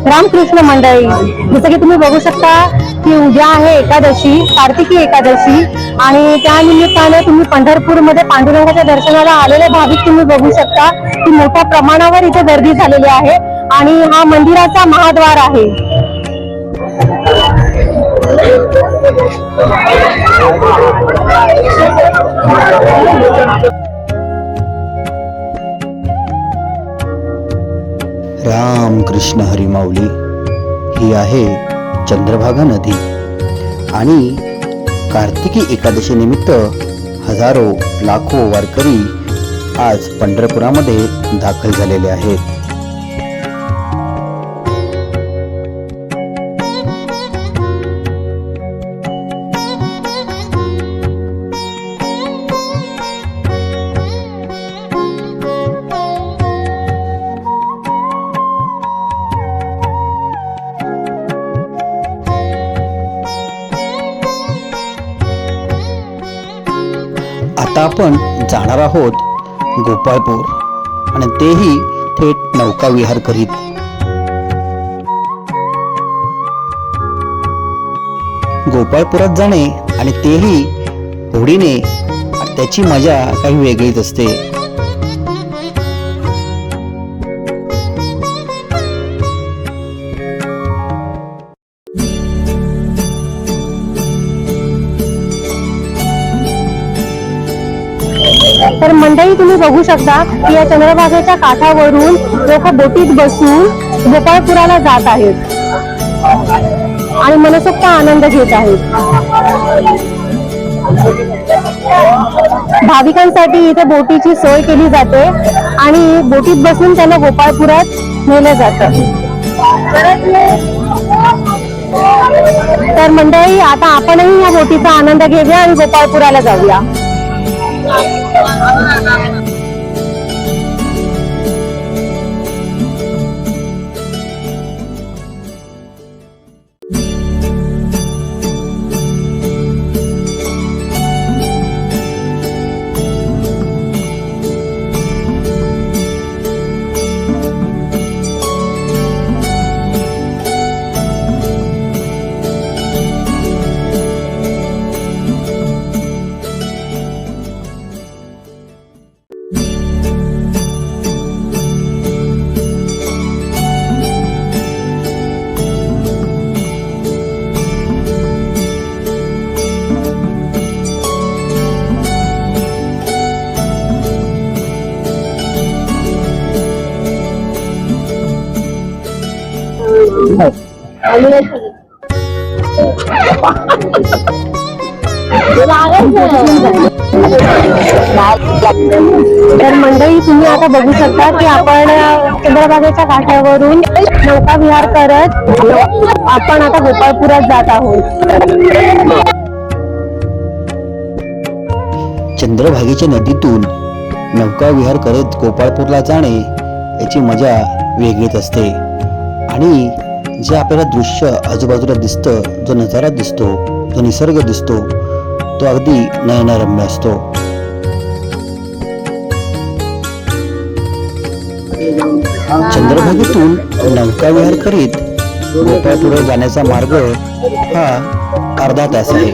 रामकृष्ण मंडळी, जसं की तुम्ही बघू शकता की उद्या आहे एकादशी, कार्तिकी एकादशी, आणि त्या निमित्ताने तुम्ही पंढरपूरमध्ये पांडुरंगाच्या दर्शनाला आलेले भाविक तुम्ही बघू शकता की मोठ्या प्रमाणावर इथे गर्दी झालेली आहे आणि हा मंदिराचा महाद्वार आहे. राम कृष्ण हरी माऊली. ही आहे चंद्रभागा नदी आणि कार्तिकी एकादशी निमित्त हजारो लाखो वारकरी आज पंढरपुरामध्ये दाखल झालेले आहेत. आता आपण जाणार आहोत गोपाळपूर आणि तेही थेट नौका विहार करीत. गोपाळपुरात जाणे आणि तेही होडीने, त्याची मजा काही वेगळीच असते. तर मंडळी, तुम्ही बघू शकता की या चंद्रभागेच्या काठावरून लोक बोटीत बसून गोपाळपुराला जात आहेत आणि मनसोक्त आनंद घेत आहेत. भाविकांसाठी इथे बोटीची सोय केली जाते आणि बोटीत बसून त्यांना गोपाळपुरात नेलं जातं. तर मंडळी, आता आपणही या बोटीचा आनंद घेऊया आणि गोपाळपुराला जाऊया. तर मंडळी, तुम्ही आता बघू शकता की आपण चंद्रभागेच्या काठावरून नौका विहार करत आपण आता गोपाळपुरात जात आहोत. चंद्रभागेच्या नदीतून नौका विहार करत गोपाळपूरला जाणे याची मजा वेगळीच असते आणि जे आपल्याला दृश्य आजूबाजूला दिसतं, जो नजारा दिसतो, जो निसर्ग दिसतो, तो अगदी नयनरम्य असतो. चंद्रभागेतून नौका विहार करीत गोपाळपूर जाण्याचा मार्ग हा अर्धा तास आहे.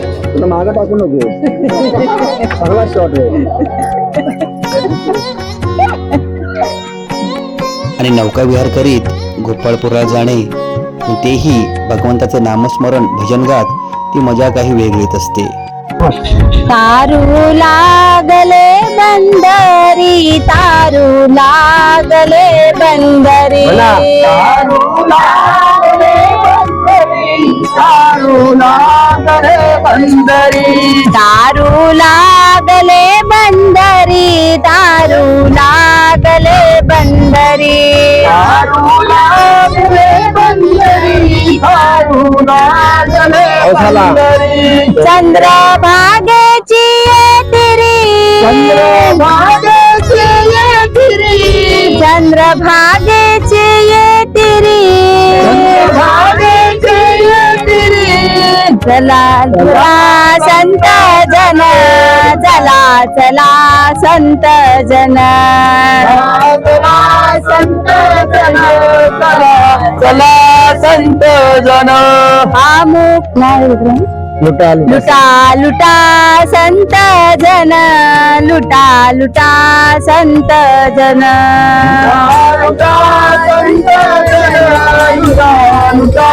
आणि नौका विहार करीत गोपाळपूरला जाणे, तेही भगवंताचे नामस्मरण भजन गात, ती मजा काही वेगळीच असते. तारू लागले बंदरी, तारू लागले बंदरी, तारू लागले बंदरी, तारू लागले बंदरी, तारू लागले बंदरी, तारू लागले बंदरी, तारू लागले बंदरी, तारू लागले बंदरी. चंद्रभागेची येतिरी, चंद्रभागेची येतिरी, चंद्रभागेची येतिरी, चंद्रभागेची येतिरी. चला चला संत जन, चला चला संत जन, चला संत जन, चला जन अमुक नाही लुटा लुटा लुटा संत जन लुटा लुटा संत जन लुटा संत जन लुटा लुटा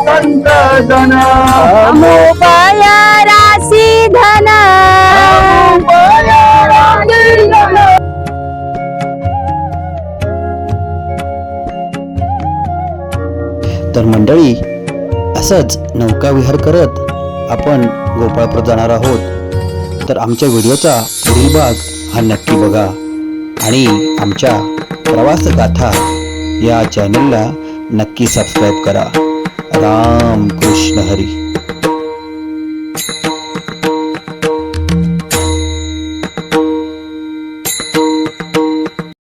संत जन अमोपय राशी धन तर मंडळी, असंच नौकाविहार करत आपण गोपाळपूर जाणार आहोत. तर आमच्या व्हिडिओचा पुढील भाग हा नक्की बघा आणि आमच्या प्रवास गाथा या चॅनलला नक्की सबस्क्राईब करा. राम कृष्ण हरी.